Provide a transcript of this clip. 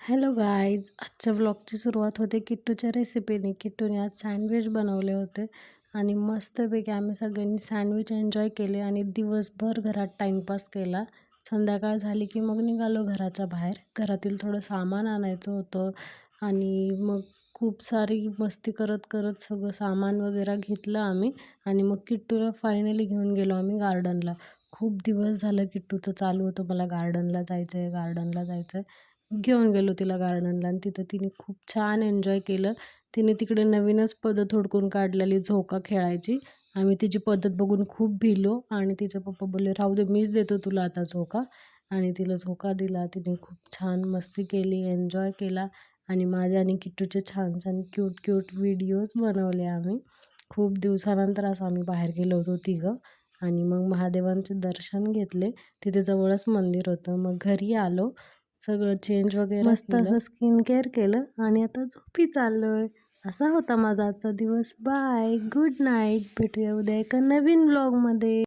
Hello guys, आजच्या व्लॉगची सुरुवात होते किट्टूच्या रेसिपीने. किट्टूने आज सँडविच बनवले होते आणि मस्तपैकी आम्ही सगळ्यांनी सँडविच एन्जॉय केले आणि दिवसभर घरात टाईमपास केला. संध्याकाळ झाली की मग निघालो घराच्या बाहेर. घरातील थोडं सामान आणायचं होतं आणि मग खूप सारी मस्ती करत करत सगळं सामान वगैरे घेतलं आम्ही आणि मग किट्टूला फायनली घेऊन गेलो आम्ही गार्डनला. खूप दिवस झालं किट्टूचं चालू होतं, मला गार्डनला जायचं आहे, गार्डनला जायचं आहे. घेऊन गेलो तिला गार्डनला आणि तिथं तिने खूप छान एन्जॉय केलं. तिने तिकडे नवीनच पद्धत हुडकून काढलेली झोका खेळायची. आम्ही तिची पद्धत बघून खूप भिलो आणि तिचे पप्पा बोलले, राहू दे, मीच देतो तुला आता झोका. आणि तिला झोका दिला. तिने खूप छान मस्ती केली, एन्जॉय केला आणि माझ्या आणि किट्टूचे छान छान क्यूट क्यूट व्हिडिओज बनवले आम्ही. खूप दिवसानंतर असं आम्ही बाहेर गेलो होतो तिघं आणि मग महादेवांचे दर्शन घेतले. तिथे जवळच मंदिर होतं. मग घरी आलो, सगळं चेंज वगैरे मस्त असं स्किन केअर केलं आणि आता झोपी चाललोय. असा होता माझा आजचा दिवस. Bye, good night. भेटूया उद्या एका नवीन ब्लॉगमध्ये.